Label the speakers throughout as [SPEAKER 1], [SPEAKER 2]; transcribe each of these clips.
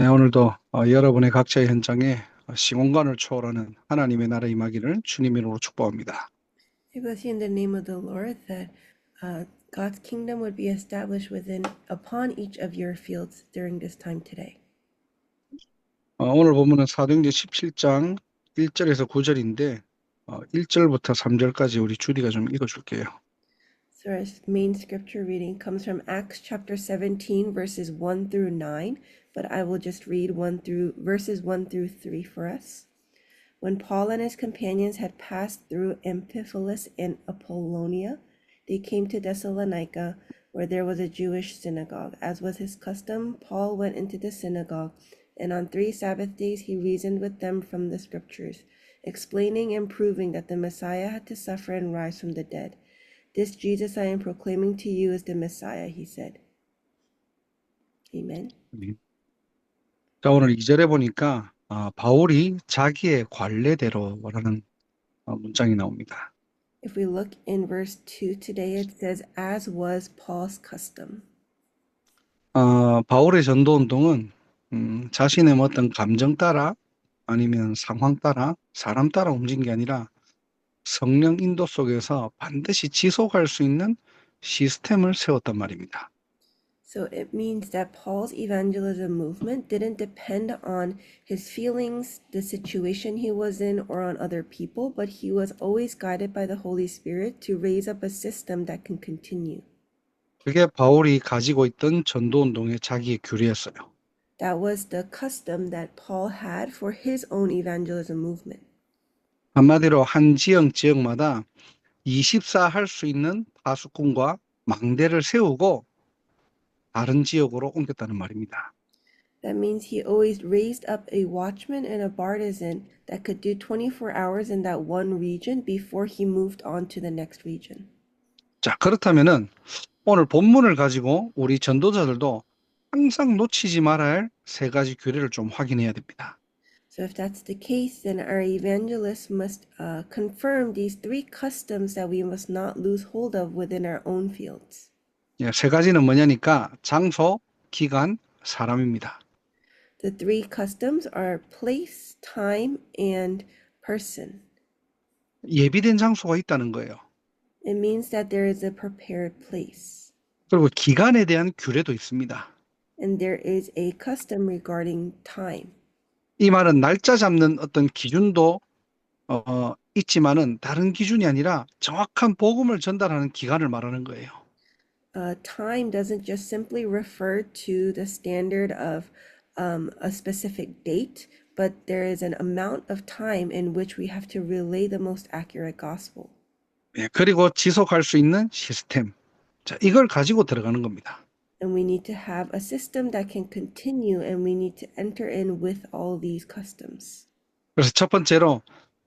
[SPEAKER 1] 네, 오늘도 여러분의 각자의 현장에 시공간을 초월하는 하나님의 나라 임하기를 주님의 이름으로 축복합니다.
[SPEAKER 2] I bless you in the name of the Lord that God's kingdom would be established within upon each of your fields during this time today.
[SPEAKER 1] 오늘 본문은 사도행전 17장 1절에서 9절인데 1절부터 3절까지 우리 주디가 좀 읽어줄게요.
[SPEAKER 2] So our main scripture reading comes from Acts chapter 17 verses 1 through 9, but I will just read verses 1 through 3 for us. When Paul and his companions had passed through Amphipolis and Apollonia, they came to Thessalonica, where there was a Jewish synagogue. As was his custom, Paul went into the synagogue, and on 3 Sabbath days he reasoned with them from the scriptures, explaining and proving that the Messiah had to suffer and rise from the dead. This Jesus I am proclaiming to you is the Messiah, he said. Amen.
[SPEAKER 1] 자, 오늘 2절에 보니까 바울이 자기의 관례대로라는 문장이 나옵니다.
[SPEAKER 2] If we look in verse 2 today, it says, as was Paul's custom.
[SPEAKER 1] 바울의 전도운동은 자신의 어떤 감정 따라 아니면 상황 따라 사람 따라 움직인 게 아니라 성령 인도 속에서 반드시 지속할 수 있는 시스템을 세웠단 말입니다.
[SPEAKER 2] So it means that Paul's evangelism movement didn't depend on his feelings, the situation he was in, or on other people, but he was always guided by the Holy Spirit to raise up a system that can continue.
[SPEAKER 1] 그게 바울이 가지고 있던 전도운동의 자기의 규례였어요.
[SPEAKER 2] That was the custom that Paul had for his own evangelism movement.
[SPEAKER 1] 한마디로 한 지역마다 24 할 수 있는 파수꾼과 망대를 세우고 다른 지역으로 옮겼다는 말입니다.
[SPEAKER 2] That means he always raised up a watchman and a bartizan that could do 24 hours in that one region before he moved on to the next region.
[SPEAKER 1] 자, 그렇다면은 오늘 본문을 가지고 우리 전도자들도 항상 놓치지 말아야 할 세 가지 규례를 좀 확인해야 됩니다.
[SPEAKER 2] So if that's the case, then our evangelists must confirm these 3 customs that we must not lose hold of within our own fields.
[SPEAKER 1] 예, 세 가지는 뭐냐니까 장소, 기간, 사람입니다.
[SPEAKER 2] The 3 customs are place, time, and person.
[SPEAKER 1] 예비된 장소가 있다는 거예요.
[SPEAKER 2] It means that there is a prepared place.
[SPEAKER 1] 그리고 기간에 대한 규례도 있습니다.
[SPEAKER 2] And there is a custom regarding time.
[SPEAKER 1] 이 말은 날짜 잡는 어떤 기준도 있지만은 다른 기준이 아니라 정확한 복음을 전달하는 기간을 말하는 거예요.
[SPEAKER 2] Time doesn't just simply refer to the standard of a specific date, but there is an amount of time in which we have to relay the most accurate gospel.
[SPEAKER 1] 예, 그리고 지속할 수 있는 시스템. 자, 이걸 가지고 들어가는 겁니다.
[SPEAKER 2] And we need to have a system that can continue, and we need to enter in with all these customs.
[SPEAKER 1] 그래서 첫 번째로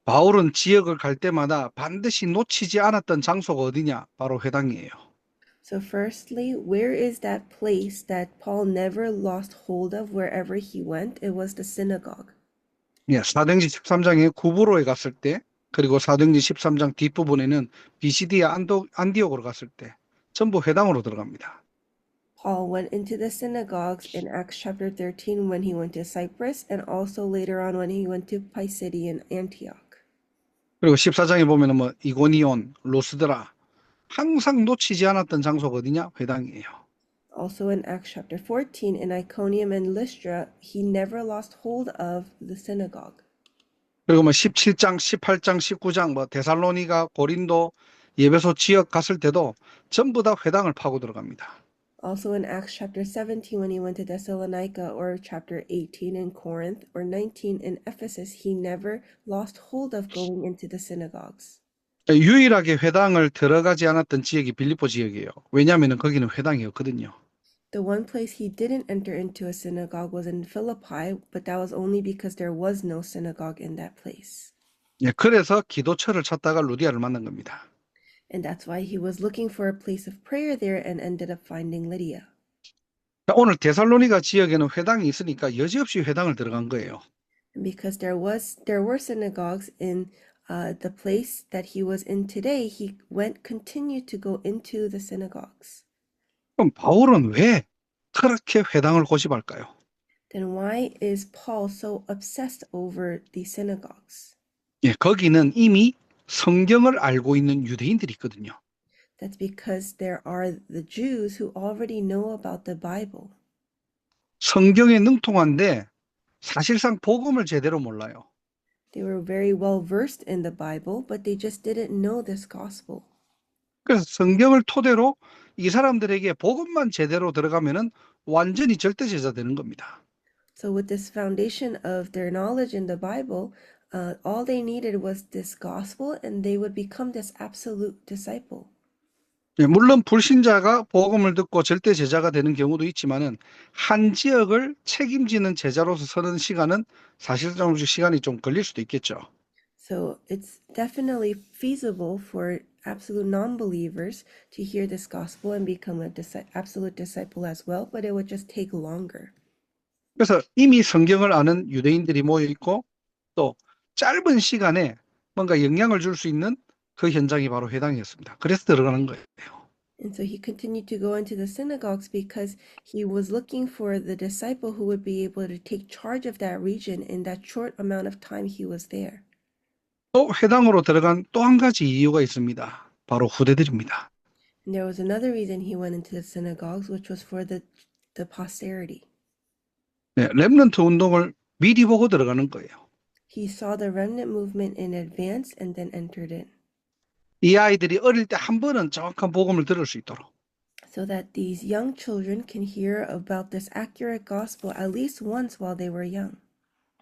[SPEAKER 1] 바울은 지역을 갈 때마다 반드시 놓치지 않았던 장소가 어디냐? 바로 회당이에요.
[SPEAKER 2] So firstly, where is that place that Paul never lost hold of wherever he went? It was the synagogue.
[SPEAKER 1] 예, 사도행전 13장에 구브로에 갔을 때, 그리고 사도행전 13장 뒷부분에는 비시디아 안디옥으로 갔을 때 전부 회당으로 들어갑니다.
[SPEAKER 2] Paul went into the synagogues in Acts chapter 13 when he went to Cyprus, and also later on when he went to Pisidian Antioch.
[SPEAKER 1] 그리고 14장에 보면은 뭐 이고니온, 루스드라 항상 놓치지 않았던 장소가 어디냐? 회당이에요.
[SPEAKER 2] Also in Acts chapter 14 in Iconium and Lystra, he never lost hold of the synagogue.
[SPEAKER 1] 그리고 뭐 17장, 18장, 19장 뭐 데살로니가, 고린도, 예배소 지역 갔을 때도 전부 다 회당을 파고 들어갑니다.
[SPEAKER 2] Also in Acts chapter 17 when he went to Thessalonica, or chapter 18 in Corinth, or 19 in Ephesus, he never lost hold of going into the synagogues.
[SPEAKER 1] 유일하게 회당을 들어가지 않았던 지역이 빌립보 지역이에요. 왜냐하면 거기는 회당이었거든요.
[SPEAKER 2] The one place he didn't enter into a synagogue was in Philippi, but that was only because there was no synagogue in that place.
[SPEAKER 1] 예, 그래서 기도처를 찾다가 루디아를 만난 겁니다.
[SPEAKER 2] And that's why he was looking for a place of prayer there and ended up finding Lydia.
[SPEAKER 1] 자, 오늘 데살로니가 지역에는 회당이 있으니까 여지없이 회당을 들어간 거예요.
[SPEAKER 2] And because there were synagogues in the place that he was in today, he continued to go into the synagogues.
[SPEAKER 1] 그럼 바울은 왜 그렇게 회당을 고집할까요?
[SPEAKER 2] Then why is Paul so obsessed over the synagogues?
[SPEAKER 1] 예, 거기는 이미 성경을 알고 있는 유대인들이 있거든요.
[SPEAKER 2] That's because there are the Jews who already know about the Bible.
[SPEAKER 1] 성경에 능통한데 사실상 복음을 제대로 몰라요.
[SPEAKER 2] They were very well versed in the Bible, but they just didn't know this gospel.
[SPEAKER 1] 그래서 성경을 토대로 이 사람들에게 복음만 제대로 들어가면은 완전히 절대 제자 되는 겁니다.
[SPEAKER 2] So with this foundation of their knowledge in the Bible, all they needed was this gospel and they would become this absolute disciple.
[SPEAKER 1] 예, 물론 불신자가 복음을 듣고 절대 제자가 되는 경우도 있지만은 한 지역을 책임지는 제자로서 서는 시간은 사실상 시간이 좀 걸릴 수도 있겠죠.
[SPEAKER 2] So it's definitely feasible for absolute non-believers to hear this gospel and become an absolute disciple as well, but it would just take longer.
[SPEAKER 1] 그래서 이미 성경을 아는 유대인들이 모여 있고 또 짧은 시간에 뭔가 영향을 줄 수 있는 그 현장이 바로 회당이었습니다. 그래서 들어가는 거예요.
[SPEAKER 2] And so he continued to go into the synagogues because he was looking for the disciple who would be able to take charge of that region in that short amount of time he was there.
[SPEAKER 1] 또 회당으로 들어간 또 한 가지 이유가 있습니다. 바로 후대들입니다.
[SPEAKER 2] And there was another reason he went into the synagogues, which was for the posterity.
[SPEAKER 1] 네, 렘넌트 운동을 미리 보고 들어가는 거예요.
[SPEAKER 2] He saw the remnant movement in advance and then entered in.
[SPEAKER 1] 이 아이들이 어릴 때 한 번은 정확한 복음을 들을 수 있도록.
[SPEAKER 2] So that these young children can hear about this accurate gospel at least once while they were young.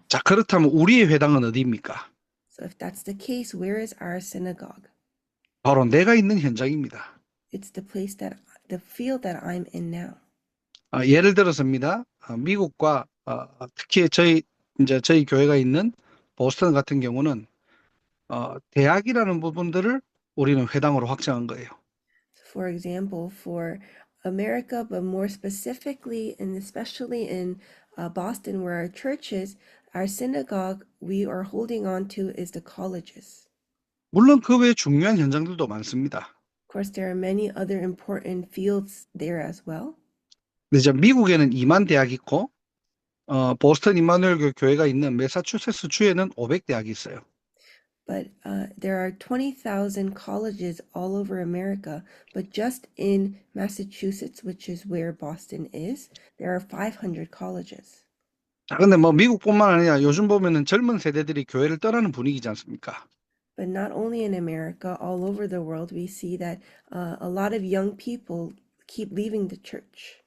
[SPEAKER 1] 자, 그렇다면 우리의 회당은 어디입니까?
[SPEAKER 2] So if that's the case, where is our synagogue?
[SPEAKER 1] 바로 내가 있는 현장입니다.
[SPEAKER 2] It's the place the field that I'm in now.
[SPEAKER 1] 예를 들어서입니다. 미국과 특히 저희 교회가 있는 보스턴 같은 경우는 대학이라는 부분들을 우리는 회당으로 확장한 거예요.
[SPEAKER 2] For example, for America, but more specifically and especially in Boston, where our church is, our synagogue we are holding on to is the colleges.
[SPEAKER 1] 물론 그 외에 중요한 현장들도 많습니다.
[SPEAKER 2] Of course, there are many other important fields there as well.
[SPEAKER 1] 근데 이제 미국에는 2만 대학이 있고 보스턴 임마누엘 교회가 있는 매사추세츠 주에는 500대학이 있어요.
[SPEAKER 2] But there are 20,000 colleges all over America, but just in Massachusetts, which is where Boston is, there are 500 colleges.
[SPEAKER 1] 자, 근데 뭐 미국뿐만 아니라 요즘 보면은 젊은 세대들이 교회를 떠나는 분위기지 않습니까?
[SPEAKER 2] But not only in America, all over the world, we see that a lot of young people keep leaving the church.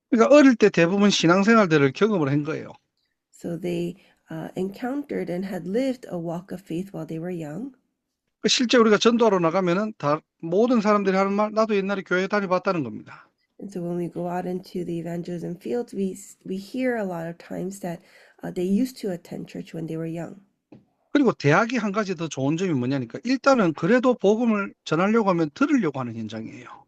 [SPEAKER 1] 그러니까 어릴 때 대부분 신앙생활들을 경험을 한 거예요.
[SPEAKER 2] So they encountered and had lived a walk of faith while they were young.
[SPEAKER 1] 실제 우리가 전도하러 나가면은 다 모든 사람들이 하는 말, 나도 옛날에 교회 다녀봤다는 겁니다.
[SPEAKER 2] And so when we go out into the evangelism fields, we hear a lot of times that they used to attend church when they were young.
[SPEAKER 1] 그리고 대학이 한 가지 더 좋은 점이 뭐냐니까 일단은 그래도 복음을 전하려고 하면 들으려고 하는 현장이에요.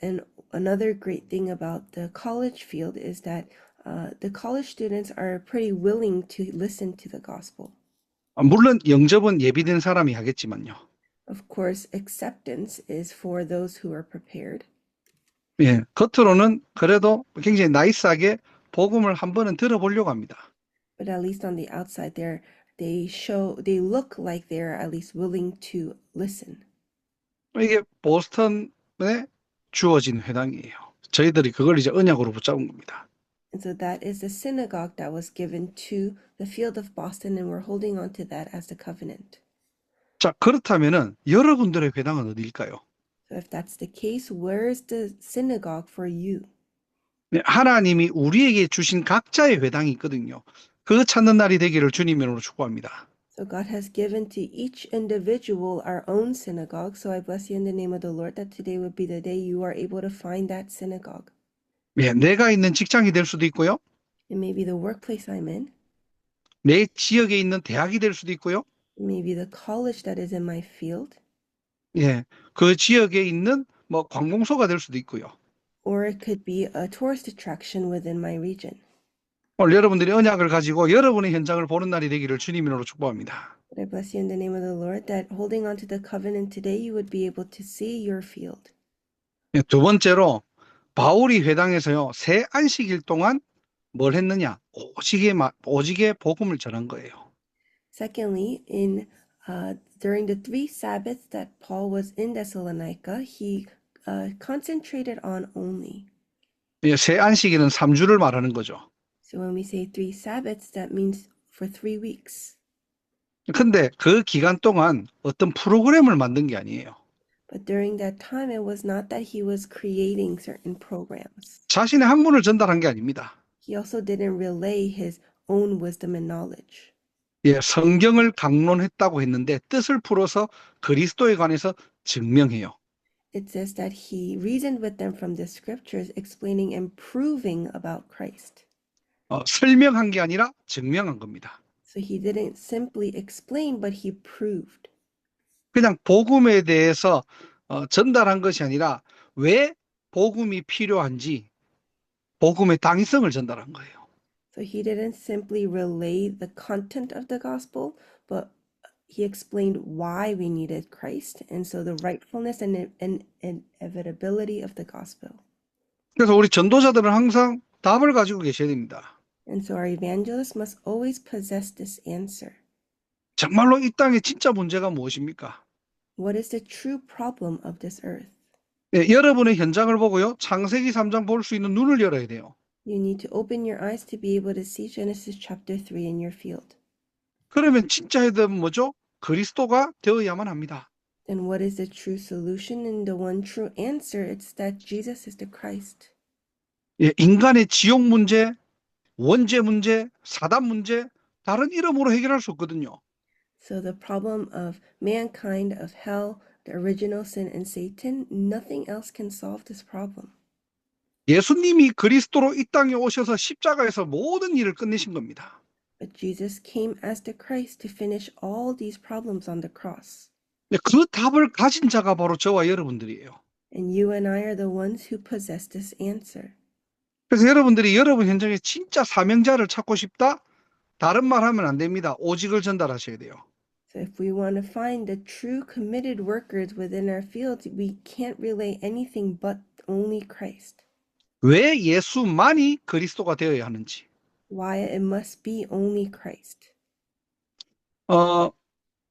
[SPEAKER 2] And another great thing about the college field is that the college students are pretty willing to listen to the gospel.
[SPEAKER 1] 물론 영접은 예비된 사람이 하겠지만요.
[SPEAKER 2] Of course, acceptance is for those who are prepared.
[SPEAKER 1] 예, 겉으로는 그래도 굉장히 나이스하게 복음을 한 번은 들어보려고 합니다.
[SPEAKER 2] But at least on the outside, they look like they're at least willing to listen.
[SPEAKER 1] 이게 보스턴에 주어진 회당이에요. 저희들이 그걸 이제 언약으로 붙잡은 겁니다.
[SPEAKER 2] And so that is the synagogue that was given to the field of Boston, and we're holding on to that as the covenant.
[SPEAKER 1] 자, 그렇다면은 여러분들의 회당은 어디일까요?
[SPEAKER 2] So if that's the case, where is the synagogue for you?
[SPEAKER 1] 네, 하나님이 우리에게 주신 각자의 회당이 있거든요. 그 찾는 날이 되기를 주님으로 축복합니다.
[SPEAKER 2] So God has given to each individual our own synagogue. So I bless you in the name of the Lord that today would be the day you are able to find that synagogue.
[SPEAKER 1] 예, 내가 있는 직장이 될 수도 있고요.
[SPEAKER 2] It may be the workplace I'm in.
[SPEAKER 1] 내 지역에 있는 대학이 될 수도 있고요.
[SPEAKER 2] It may be the college that is in my field.
[SPEAKER 1] 예, 그 지역에 있는 뭐 관공서가 될 수도 있고요.
[SPEAKER 2] Or it could be a tourist attraction within my region.
[SPEAKER 1] 오늘 여러분들이 언약을 가지고 여러분의 현장을 보는 날이 되기를 주님으로 축복합니다.
[SPEAKER 2] But I bless you in the name of the Lord that holding on to the covenant today, you would be able to see your field.
[SPEAKER 1] 예, 두 번째로 바울이 회당에서요 새 안식일 동안 뭘 했느냐? 오직의 복음을 전한 거예요.
[SPEAKER 2] Secondly, during the 3 Sabbaths that Paul was in Thessalonica, he concentrated on only.
[SPEAKER 1] 새 안식일은 3주를 말하는 거죠.
[SPEAKER 2] So when we say 3 Sabbaths, that means for 3 weeks.
[SPEAKER 1] 근데 그 기간 동안 어떤 프로그램을 만든 게 아니에요.
[SPEAKER 2] But during that time, it was not that he was creating certain programs.
[SPEAKER 1] 자신의 학문을 전달한 게 아닙니다.
[SPEAKER 2] He also didn't relay his own wisdom and knowledge.
[SPEAKER 1] 예, 성경을 강론했다고 했는데 뜻을 풀어서 그리스도에 관해서 증명해요.
[SPEAKER 2] It says that he reasoned with them from the scriptures, explaining and proving about Christ.
[SPEAKER 1] 설명한 게 아니라 증명한 겁니다.
[SPEAKER 2] So he didn't simply explain, but he proved.
[SPEAKER 1] 그냥 복음에 대해서 전달한 것이 아니라 왜 복음이 필요한지 복음의 당위성을 전달한 거예요.
[SPEAKER 2] So he didn't simply relay the content of the gospel, but he explained why we needed Christ, and so the rightfulness and inevitability of the gospel.
[SPEAKER 1] 그래서 우리 전도자들은 항상 답을 가지고 계셔야 됩니다.
[SPEAKER 2] And so our evangelists must always possess this answer.
[SPEAKER 1] 정말로 이 땅의 진짜 문제가 무엇입니까?
[SPEAKER 2] What is the true problem of this earth?
[SPEAKER 1] 네, 여러분의 현장을 보고요. 창세기 3장 볼 수 있는 눈을 열어야 돼요.
[SPEAKER 2] You need to open your eyes to be able to see Genesis chapter 3 in your field.
[SPEAKER 1] 그러면 진짜 해답은 뭐죠? 그리스도가 되어야만 합니다.
[SPEAKER 2] Then what is the true solution? And the one true answer, it's that Jesus is the Christ.
[SPEAKER 1] 예, 인간의 지옥 문제, 원죄 문제, 사단 문제, 다른 이름으로 해결할 수 없거든요.
[SPEAKER 2] So the problem of mankind, of hell, the original sin, and Satan, nothing else can solve this problem.
[SPEAKER 1] 예수님이 그리스도로 이 땅에 오셔서 십자가에서 모든 일을 끝내신 겁니다.
[SPEAKER 2] But Jesus came as the Christ to finish all these problems on the cross.
[SPEAKER 1] 그 답을 가진 자가 바로 저와 여러분들이에요.
[SPEAKER 2] And you and I are the ones who possess this answer.
[SPEAKER 1] 그래서 여러분들이 여러분 현장에 진짜 사명자를 찾고 싶다? 다른 말 하면 안 됩니다. 오직을 전달하셔야 돼요.
[SPEAKER 2] So if we want to find the true committed workers within our field, we can't relay anything but only Christ.
[SPEAKER 1] 왜 예수만이 그리스도가 되어야 하는지.
[SPEAKER 2] Why it must be only Christ.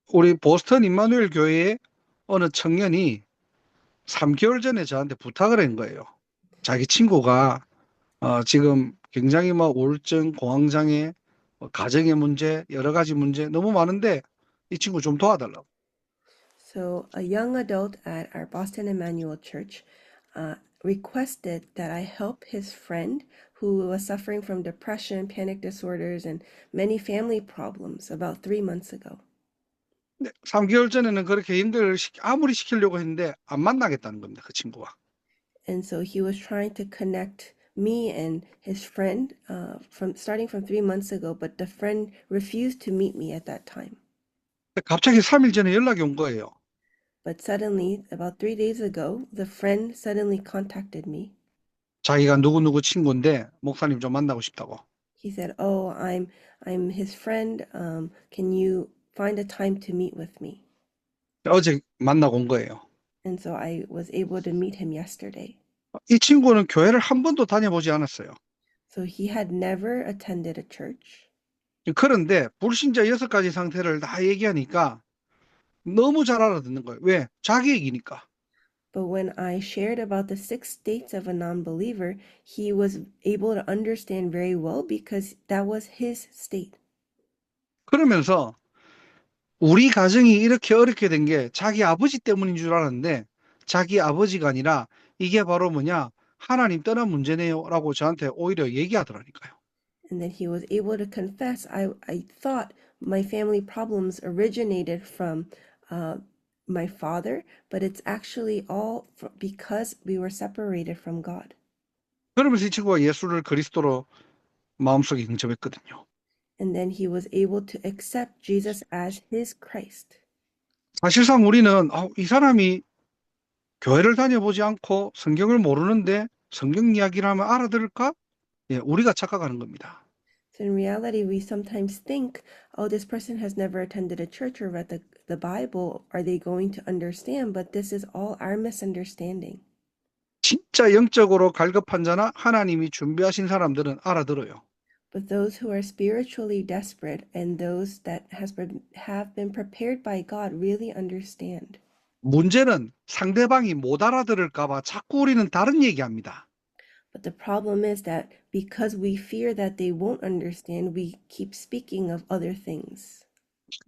[SPEAKER 1] 우리 보스턴 임마누엘 교회의 어느 청년이 3개월 전에 저한테 부탁을 한 거예요. 자기 친구가 지금 굉장히 우울증, 공황장애, 가정의 문제, 여러 가지 문제 너무 많은데 이 친구 좀 도와달라고.
[SPEAKER 2] So a young adult at our Boston Emmanuel Church requested that I help his friend who was suffering from depression, panic disorders, and many family problems about 3 months ago.
[SPEAKER 1] 3개월 전에는 그렇게 연결을 아무리 시키려고 했는데 안 만나겠다는 겁니다. 그 친구가.
[SPEAKER 2] And so he was trying to connect me and his friend starting from 3 months ago, but the friend refused to meet me at that time.
[SPEAKER 1] 갑자기 3일 전에 연락이 온 거예요.
[SPEAKER 2] But suddenly, about 3 days ago, the friend suddenly contacted me.
[SPEAKER 1] 자기가 누구누구 친구인데 목사님 좀 만나고 싶다고.
[SPEAKER 2] He said, "Oh, I'm his friend. Can you find a time to meet with me?"
[SPEAKER 1] 어제 만나고 온 거예요.
[SPEAKER 2] And so I was able to meet him yesterday.
[SPEAKER 1] 이 친구는 교회를 한 번도 다녀보지 않았어요.
[SPEAKER 2] So he had never attended a church.
[SPEAKER 1] 그런데 불신자 6가지 상태를 다 얘기하니까 너무 잘 알아듣는 거예요. 왜? 자기 얘기니까.
[SPEAKER 2] But when I shared about the 6 states of a non-believer, he was able to understand very well because that was his state.
[SPEAKER 1] 그러면서 우리 가정이 이렇게 어렵게 된 게 자기 아버지 때문인 줄 알았는데 자기 아버지가 아니라 이게 바로 뭐냐? 하나님 떠난 문제네요 라고 저한테 오히려 얘기하더라니까요.
[SPEAKER 2] And then he was able to confess, I thought my family problems originated from my father, but it's actually all because we were separated from God.
[SPEAKER 1] 그러면서 이 친구가 예수를 그리스도로 마음속에 영접했거든요.
[SPEAKER 2] And then he was able to accept Jesus as his Christ.
[SPEAKER 1] 사실상 우리는 이 사람이 교회를 다녀보지 않고 성경을 모르는데 성경 이야기를 하면 알아들을까? 예, 우리가 착각하는 겁니다.
[SPEAKER 2] So in reality, we sometimes think, oh, this person has never attended a church or read the Bible. Are they going to understand? But this is all our misunderstanding.
[SPEAKER 1] 진짜 영적으로 갈급한 자나 하나님이 준비하신 사람들은 알아들어요.
[SPEAKER 2] But those who are spiritually desperate and those that have been prepared by God really understand.
[SPEAKER 1] 문제는 상대방이 못 알아들을까 봐 자꾸 우리는 다른 얘기합니다.
[SPEAKER 2] But the problem is that because we fear that they won't understand, we keep speaking of other things.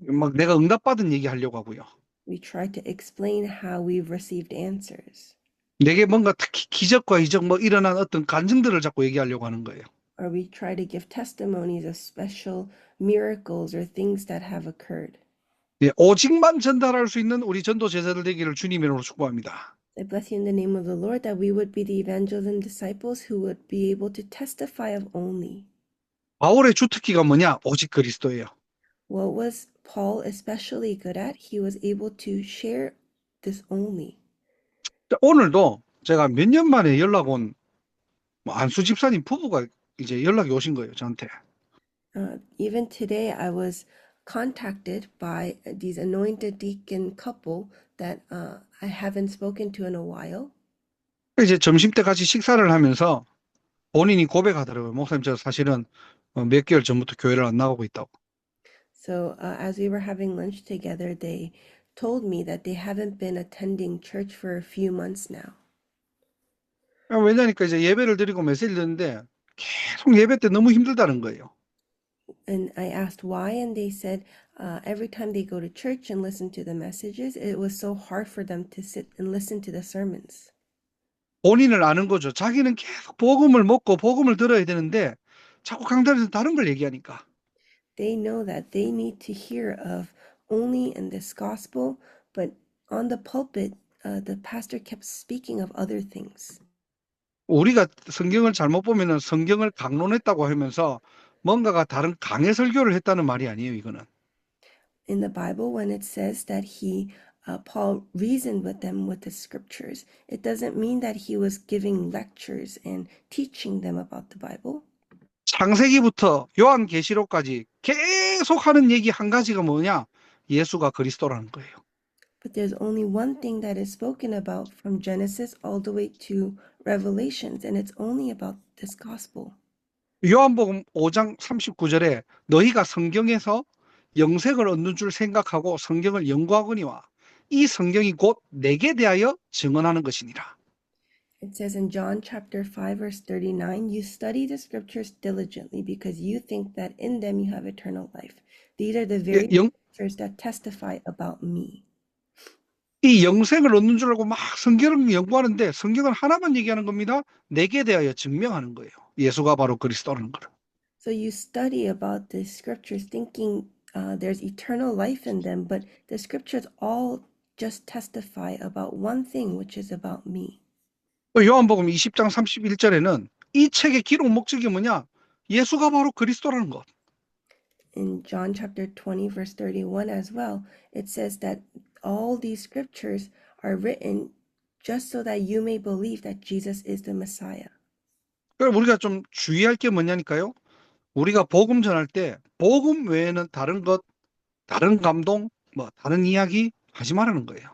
[SPEAKER 1] 막 내가 응답받은 얘기 하려고 하고요.
[SPEAKER 2] We try to explain how we've received answers.
[SPEAKER 1] 내게 뭔가 특히 기적과 이적 뭐 일어난 어떤 간증들을 자꾸 얘기하려고 하는 거예요.
[SPEAKER 2] Or we try to give testimonies of special miracles or things that have occurred.
[SPEAKER 1] 예, 오직만 전달할 수 있는 우리 전도 제자들 되기를 주님의 이름으로 축복합니다.
[SPEAKER 2] I bless you in the name of the Lord that we would be the evangelism disciples who would be able to testify of only.
[SPEAKER 1] 바울의 주특기가 뭐냐? 오직 그리스도예요.
[SPEAKER 2] What was Paul especially good at? He was able to share this only.
[SPEAKER 1] 오늘도 제가 몇 년 만에 연락 온 안수 집사님 부부가 이제 연락이 오신 거예요, 저한테.
[SPEAKER 2] Even today, I was contacted by these anointed deacon couple that I haven't spoken to in a while.
[SPEAKER 1] 이제 점심 때 같이 식사를 하면서 본인이 고백하더라고요. 목사님, 저 사실은 몇 개월 전부터 교회를 안 나가고 있다고.
[SPEAKER 2] So as we were having lunch together, they told me that they haven't been attending church for a few months now.
[SPEAKER 1] 왜냐니까 이제 예배를 드리고 메시지를 듣는데 계속 예배 때 너무 힘들다는 거예요.
[SPEAKER 2] And I asked why, and they said every time they go to church and listen to the messages, it was so hard for them to sit and listen to the sermons.
[SPEAKER 1] 본인을 아는 거죠. 자기는 계속 복음을 먹고 복음을 들어야 되는데 자꾸 강단에서 다른 걸 얘기하니까.
[SPEAKER 2] They know that they need to hear of only in this gospel, but on the pulpit, the pastor kept speaking of other things.
[SPEAKER 1] 우리가 성경을 잘못 보면은 성경을 강론했다고 하면서 뭔가가 다른 강해 설교를 했다는 말이 아니에요, 이거는.
[SPEAKER 2] In the Bible, when it says that Paul reasoned with them with the scriptures, it doesn't mean that he was giving lectures and teaching them about the Bible.
[SPEAKER 1] 창세기부터 요한계시록까지 계속 하는 얘기 한 가지가 뭐냐? 예수가 그리스도라는 거예요.
[SPEAKER 2] But there's only one thing that is spoken about from Genesis all the way to Revelations, and it's only about this gospel.
[SPEAKER 1] 요한복음 5장 39절에 너희가 성경에서 영생을 얻는 줄 생각하고 성경을 연구하거니와 이 성경이 곧 내게 대하여 증언하는 것이니라.
[SPEAKER 2] It says in John chapter 5 verse 39, you study the scriptures diligently because you think that in them you have eternal life. These are the very scriptures that testify about me.
[SPEAKER 1] 이 영생을 얻는 줄 알고 막 성경을 연구하는데 성경은 하나만 얘기하는 겁니다. 내게 대하여 증명하는 거예요. 예수가 바로 그리스도라는 걸.
[SPEAKER 2] So you study about the scriptures thinking there's eternal life in them, but the scriptures all just testify about one thing, which is about me.
[SPEAKER 1] 요한복음 20장 31절에는 이 책의 기록 목적이 뭐냐? 예수가 바로 그리스도라는 것.
[SPEAKER 2] In John chapter 20 verse 31 as well, it says that all these scriptures are written just so that you may believe that Jesus is the Messiah.
[SPEAKER 1] 그럼 우리가 좀 주의할 게 뭐냐니까요? 우리가 복음 전할 때 복음 외에는 다른 것, 다른 감동, 뭐 다른 이야기 하지 말라는 거예요.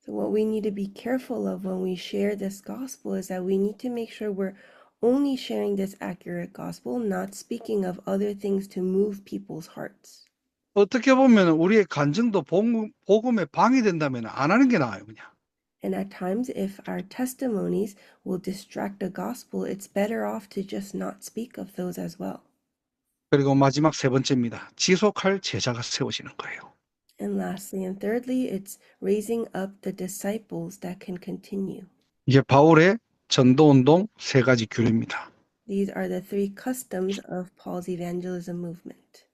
[SPEAKER 2] So what we need to be careful of when we share this gospel is that we need to make sure we're only sharing this accurate gospel, not speaking of other things to move people's hearts.
[SPEAKER 1] 어떻게 보면 우리의 간증도 복음에 방해된다면 안 하는 게 나아요, 그냥.
[SPEAKER 2] And at times, if our testimonies will distract the gospel, it's better off to just not speak of those as well.
[SPEAKER 1] 그리고 마지막 세 번째입니다. 지속할 제자가 세워지는 거예요.
[SPEAKER 2] And lastly and thirdly, it's raising up the disciples that can continue.
[SPEAKER 1] 이게 바울의 전도운동 세 가지 규례입니다.
[SPEAKER 2] These are the three customs of Paul's evangelism movement.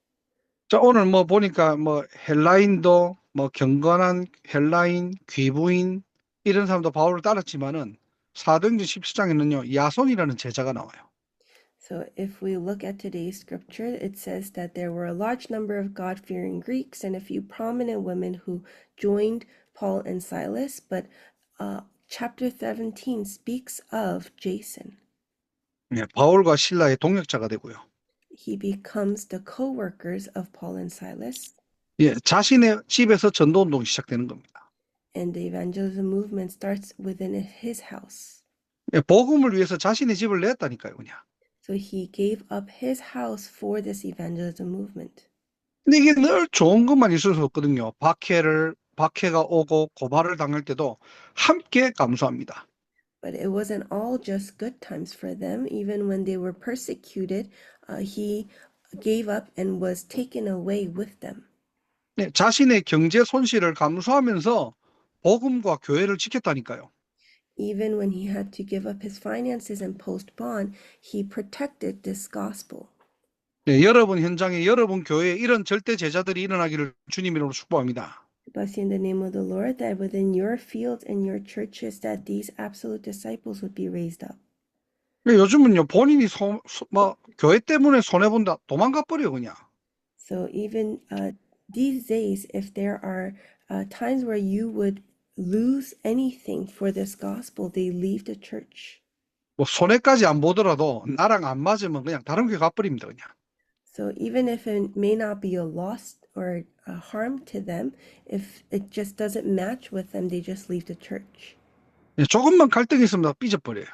[SPEAKER 1] 자, 오늘 뭐 보니까 뭐 헬라인도 뭐 경건한 헬라인, 귀부인 이런 사람도 바울을 따랐지만은 사도행전 17장에는요 야손이라는 제자가 나와요.
[SPEAKER 2] So if we look at today's scripture, it says that there were a large number of God-fearing Greeks and a few prominent women who joined Paul and Silas, but chapter 17 speaks of Jason.
[SPEAKER 1] 네, 바울과 실라의 동역자가 되고요.
[SPEAKER 2] He becomes the co-workers of Paul and Silas.
[SPEAKER 1] 예, 자신의 집에서 전도운동이 시작되는 겁니다.
[SPEAKER 2] And the evangelism movement starts within his house.
[SPEAKER 1] 예, 복음을 위해서 자신의 집을 냈다니까요, 그냥.
[SPEAKER 2] So he gave up his house for this evangelism movement.
[SPEAKER 1] 근데 이게 늘 좋은 것만 있을 수 없거든요. 박해가 오고 고발을 당할 때도 함께 감수합니다.
[SPEAKER 2] But it wasn't all just good times for them. Even when they were persecuted, he gave up and was taken away with them.
[SPEAKER 1] 네, 자신의 경제 손실을 감수하면서 복음과 교회를 지켰다니까요.
[SPEAKER 2] Even when he had to give up his finances and post bond, he protected this gospel.
[SPEAKER 1] 네, 여러분 현장에 여러분 교회에 이런 절대 제자들이 일어나기를 주님 이름으로 축복합니다.
[SPEAKER 2] Bless you in the name of the Lord, that within your fields and your churches, that these absolute disciples would be raised up.
[SPEAKER 1] 근데 요즘은요 본인이 교회 때문에 손해 본다 도망가 버려 그냥.
[SPEAKER 2] So even these days, if there are times where you would lose anything for this gospel, they leave the church.
[SPEAKER 1] 뭐 손해까지 안 보더라도 나랑 안 맞으면 그냥 다른 교회 가버립니다 그냥.
[SPEAKER 2] So even if it may not be a loss or a harm to them, if it just doesn't match with them, they just leave the church.
[SPEAKER 1] 네, 조금만 갈등이 있으면 삐져버려요.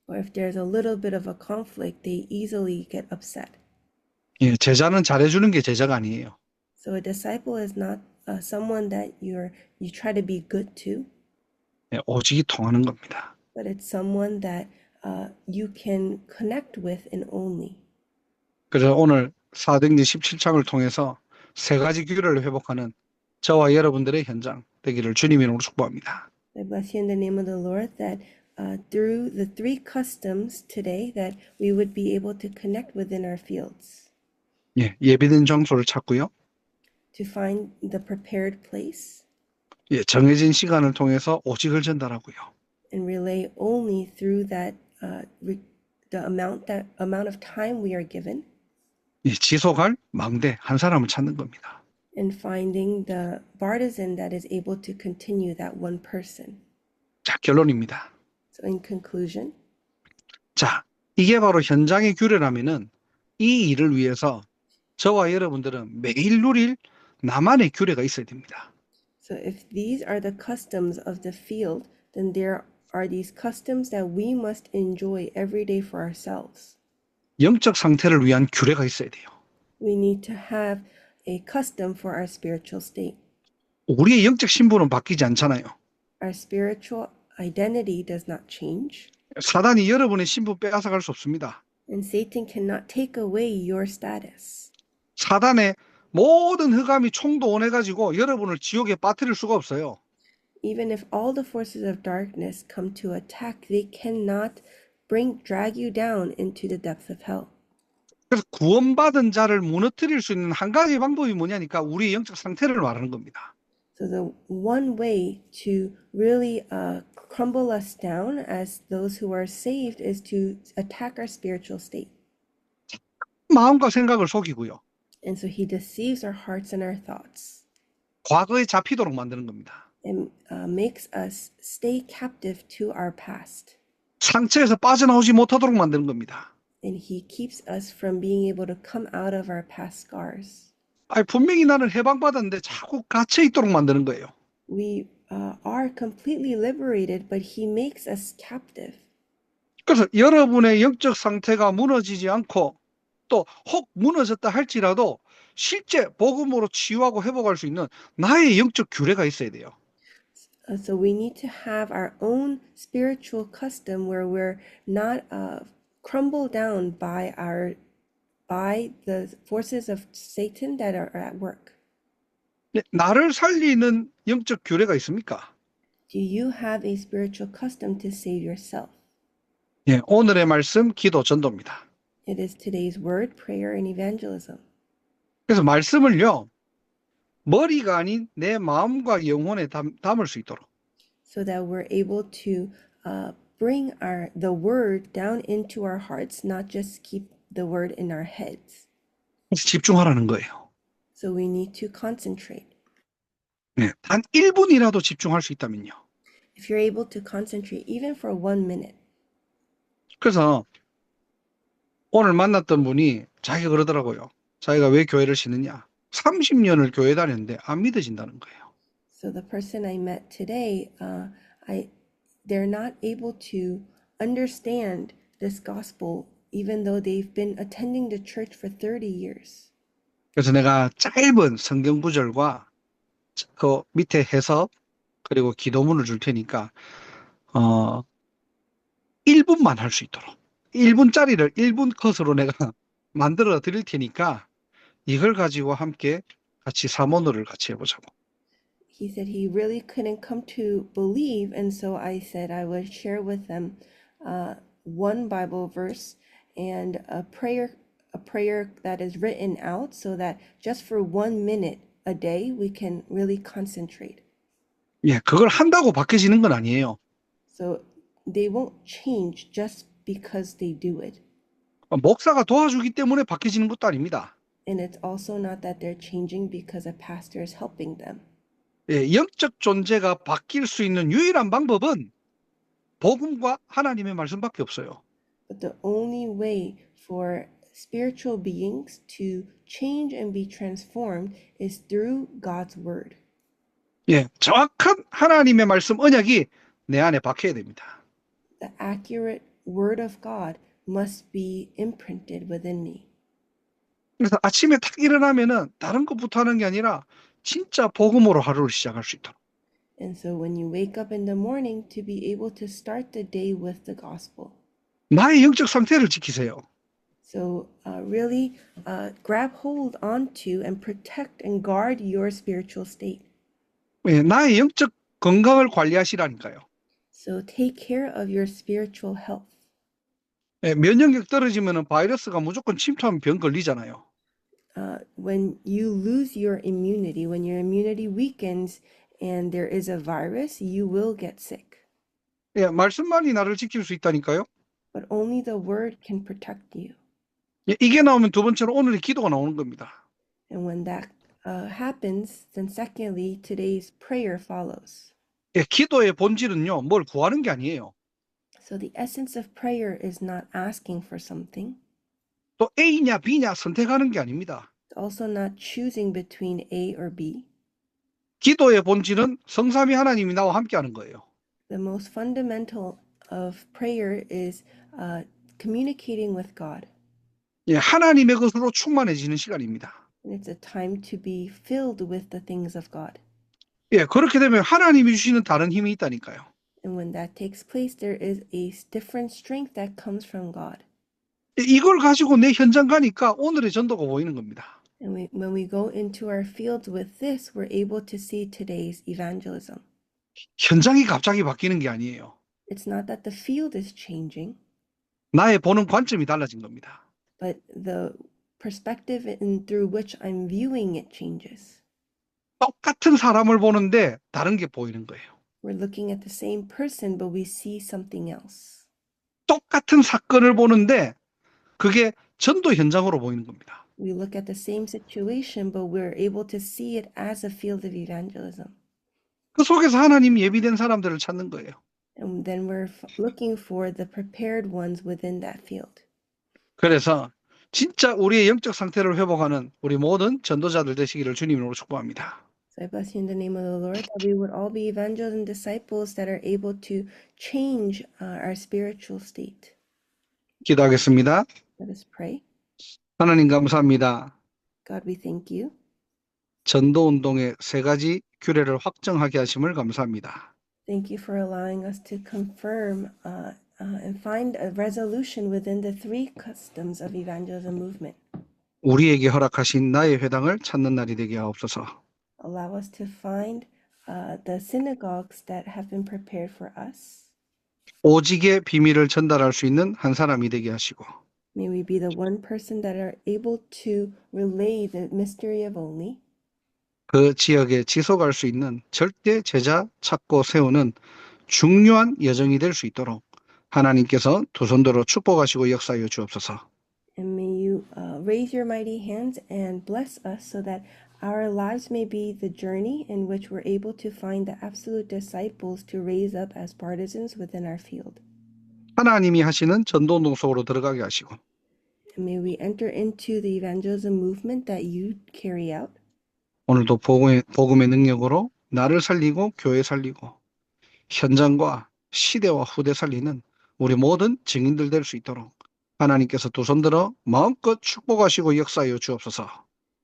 [SPEAKER 2] Or if there's a little bit of a conflict, they easily get upset.
[SPEAKER 1] 예, 제자는 잘해주는 게 제자가 아니에요.
[SPEAKER 2] So a disciple is not someone that you try to be good to,
[SPEAKER 1] 예, 오직이 통하는 겁니다.
[SPEAKER 2] but it's someone that you can connect with and only.
[SPEAKER 1] 그래서 오늘 사도행전 17장을 통해서 세 가지 규례를 회복하는 저와 여러분들의 현장 되기를 주님 이름으로 축복합니다.
[SPEAKER 2] I bless you in the name of the Lord that through the three customs today that we would be able to connect within our fields,
[SPEAKER 1] 예, 예비된 장소를 찾고요.
[SPEAKER 2] to find the prepared place
[SPEAKER 1] 예, 정해진 시간을 통해서 오직을 전달하고요.
[SPEAKER 2] and relay only through that the amount of time we are given,
[SPEAKER 1] 예, 지속할 망대 한 사람을 찾는 겁니다.
[SPEAKER 2] and finding the partisan that is able to continue that one person.
[SPEAKER 1] 자, 결론입니다.
[SPEAKER 2] So in conclusion,
[SPEAKER 1] 자, 이게 바로 현장의 규례라면은 이 일을 위해서 저와 여러분들은 매일 누릴 나만의 규례가 있어야 됩니다.
[SPEAKER 2] so if these are the customs of the field, then there are these customs that we must enjoy every day for ourselves.
[SPEAKER 1] 영적 상태를 위한 규례가 있어야 돼요.
[SPEAKER 2] We need to have a custom for our spiritual state.
[SPEAKER 1] 우리의 영적 신분은 바뀌지 않잖아요.
[SPEAKER 2] Our spiritual identity does not change,
[SPEAKER 1] 사단이 여러분의 신분 빼앗아갈 수 없습니다.
[SPEAKER 2] and Satan cannot take away your status.
[SPEAKER 1] 사단의 모든 흑암이 총동원해가지고 여러분을 지옥에 빠뜨릴 수가 없어요.
[SPEAKER 2] Even if all the forces of darkness come to attack, they cannot drag you down into the depths of hell.
[SPEAKER 1] 그래서 구원받은 자를 무너뜨릴 수 있는 한 가지 방법이 뭐냐니까 우리의 영적 상태를 말하는 겁니다.
[SPEAKER 2] So the one way to really crumble us down as those who are saved is to attack our spiritual state.
[SPEAKER 1] 마음과 생각을 속이고요.
[SPEAKER 2] And so he deceives our hearts and our thoughts
[SPEAKER 1] 과거에 잡히도록 만드는 겁니다.
[SPEAKER 2] and makes us stay captive to our past.
[SPEAKER 1] 상처에서 빠져나오지 못하도록 만드는 겁니다.
[SPEAKER 2] And he keeps us from being able to come out of our past scars.
[SPEAKER 1] 아니, 분명히 나는 해방받았는데 자꾸 갇혀 있도록 만드는 거예요.
[SPEAKER 2] We are completely liberated, but he makes us captive.
[SPEAKER 1] 그래서 여러분의 영적 상태가 무너지지 않고 또 혹 무너졌다 할지라도 실제 복음으로 치유하고 회복할 수 있는 나의 영적 규례가 있어야 돼요.
[SPEAKER 2] So we need to have our own spiritual custom where we're not crumbled down by the forces of Satan that are at work.
[SPEAKER 1] 네, 나를 살리는 영적 규례가 있습니까?
[SPEAKER 2] Do you have a spiritual custom to save yourself?
[SPEAKER 1] 예, 오늘의 말씀 기도 전도입니다.
[SPEAKER 2] It is today's word, prayer, and evangelism.
[SPEAKER 1] 그래서 말씀을요, 머리가 아닌 내 마음과 영혼에 담을 수 있도록.
[SPEAKER 2] So that we're able to bring the word down into our hearts, not just keep the word in our heads.
[SPEAKER 1] 그래서 집중하라는 거예요.
[SPEAKER 2] So we need to concentrate.
[SPEAKER 1] 네, 단 1분이라도 집중할 수 있다면요.
[SPEAKER 2] If you're able to concentrate even for 1 minute.
[SPEAKER 1] 그래서 오늘 만났던 분이 자기가 그러더라고요. 자기가 왜 교회를 신느냐. 30년을 교회 다녔는데 안 믿어진다는 거예요.
[SPEAKER 2] So the person I met today, they're not able to understand this gospel even though they've been attending the church for 30 years.
[SPEAKER 1] 그래서 내가 짧은 성경 구절과 그 밑에 해석 그리고 기도문을 줄 테니까 1분만 할 수 있도록 1분짜리를 1분 컷으로 내가 만들어 드릴 테니까 이걸 가지고 함께 같이 사모노를 같이 해보자고.
[SPEAKER 2] He said he really couldn't come to believe, and so I said I would share with them one Bible verse and a prayer that is written out, so that just for 1 minute a day we can really concentrate.
[SPEAKER 1] 예, 그걸 한다고 바뀌어지는 건 아니에요.
[SPEAKER 2] So they won't change just because they do it.
[SPEAKER 1] 목사가 도와주기 때문에 바뀌어지는 것도 아닙니다.
[SPEAKER 2] And it's also not that they're changing because a pastor is helping them.
[SPEAKER 1] 예, 영적 존재가 바뀔 수 있는 유일한 방법은 복음과 하나님의 말씀밖에 없어요.
[SPEAKER 2] But the only way for spiritual beings to change and be transformed is through God's word.
[SPEAKER 1] 예, 정확한 하나님의 말씀 언약이 내 안에 박혀야 됩니다.
[SPEAKER 2] The accurate word of God must be imprinted within me.
[SPEAKER 1] 그래서 아침에 탁 일어나면은 다른 것부터 하는 게 아니라 진짜 복음으로 하루를 시작할 수 있도록.
[SPEAKER 2] And so when you wake up in the morning, to be able to start the day with the gospel.
[SPEAKER 1] 나의 영적 상태를 지키세요.
[SPEAKER 2] So really grab hold onto and protect and guard your spiritual state.
[SPEAKER 1] 예, 나의 영적 건강을 관리하시라니까요.
[SPEAKER 2] So take care of your spiritual health.
[SPEAKER 1] 예, 면역력 떨어지면은 바이러스가 무조건 침투하면 병 걸리잖아요.
[SPEAKER 2] When you lose your immunity, when your immunity weakens and there is a virus, you will get sick.
[SPEAKER 1] 예, 말씀만이 나를 지킬 수 있다니까요.
[SPEAKER 2] But only the word can protect you.
[SPEAKER 1] 예, 이게 나오면 두 번째로 오늘의 기도가 나오는 겁니다.
[SPEAKER 2] And when that happens, then secondly, today's prayer follows.
[SPEAKER 1] 예, 기도의 본질은요, 뭘 구하는 게 아니에요.
[SPEAKER 2] So the essence of prayer is not asking for something.
[SPEAKER 1] 또 A냐 B냐 선택하는 게 아닙니다.
[SPEAKER 2] It's also not choosing between A or B.
[SPEAKER 1] 기도의 본질은 성삼위 하나님이 나와 함께하는 거예요.
[SPEAKER 2] The most fundamental of prayer is communicating with God.
[SPEAKER 1] 예, 하나님의 것으로 충만해지는 시간입니다.
[SPEAKER 2] And it's a time to be filled with the things of God.
[SPEAKER 1] 예, 그렇게 되면 하나님이 주시는 다른 힘이 있다니까요.
[SPEAKER 2] And when that takes place, there is a different strength that comes from God.
[SPEAKER 1] 예, 이걸 가지고 내 현장 가니까 오늘의 전도가 보이는 겁니다.
[SPEAKER 2] And when we go into our fields with this, we're able to see today's evangelism.
[SPEAKER 1] 현장이 갑자기 바뀌는 게 아니에요.
[SPEAKER 2] It's not that the field is changing,
[SPEAKER 1] 나의 보는 관점이 달라진 겁니다.
[SPEAKER 2] but the perspective through which I'm viewing it changes.
[SPEAKER 1] 똑같은 사람을 보는데 다른 게 보이는 거예요.
[SPEAKER 2] We're looking at the same person, but we see something else.
[SPEAKER 1] 똑같은 사건을 보는데 그게 전도 현장으로 보이는 겁니다.
[SPEAKER 2] We look at the same situation, but we're able to see it as a field of evangelism.
[SPEAKER 1] 그 속에서 하나님 예비된 사람들을 찾는 거예요.
[SPEAKER 2] And then we're looking for the prepared ones within that field.
[SPEAKER 1] 그래서 진짜 우리의 영적 상태를 회복하는 우리 모든 전도자들 되시기를 주님으로 축복합니다.
[SPEAKER 2] So I bless you in the name of the Lord, that we would all be evangelists and disciples that are able to change our spiritual state.
[SPEAKER 1] 기도하겠습니다.
[SPEAKER 2] Let us pray.
[SPEAKER 1] 하나님 감사합니다.
[SPEAKER 2] God, we thank you.
[SPEAKER 1] 전도운동의 세 가지 규례를 확정하게 하심을 감사합니다.
[SPEAKER 2] Thank you for allowing us to confirm and find a resolution within the three customs of evangelism movement.
[SPEAKER 1] 우리에게 허락하신 나의 회당을 찾는 날이 되게 하옵소서.
[SPEAKER 2] Allow us to find the synagogues that have been prepared for us.
[SPEAKER 1] 오직의 비밀을 전달할 수 있는 한 사람이 되게 하시고
[SPEAKER 2] May we be the one person that are able to relay the mystery of only.
[SPEAKER 1] 그 지역에 지속할 수 있는 절대 제자 찾고 세우는 중요한 여정이 될 수 있도록 하나님께서 두 손들어 축복하시고 역사하여 주옵소서.
[SPEAKER 2] And may you raise your mighty hands and bless us so that our lives may be the journey in which we're able to find the absolute disciples to raise up as partisans within our field.
[SPEAKER 1] 하나님이 하시는 전도운동 속으로 들어가게 하시고
[SPEAKER 2] And may we enter into the evangelism movement that you carry out.
[SPEAKER 1] 오늘도 복음의 능력으로 나를 살리고 교회 살리고 현장과 시대와 후대 살리는 우리 모든 증인들 될 수 있도록 하나님께서 두 손 들어 마음껏 축복하시고 역사하여 주옵소서.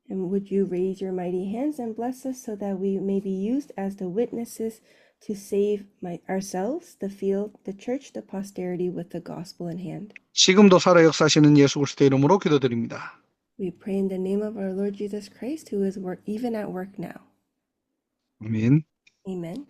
[SPEAKER 2] And would you raise your mighty hands and bless us so that we may be used as the witnesses to save ourselves, the field, the church, the posterity with the gospel in hand.
[SPEAKER 1] 지금도 살아 역사하시는 예수 그리스도의 이름으로 기도드립니다.
[SPEAKER 2] We pray in the name of our Lord Jesus Christ, who is even at work now.
[SPEAKER 1] 아멘.
[SPEAKER 2] Amen.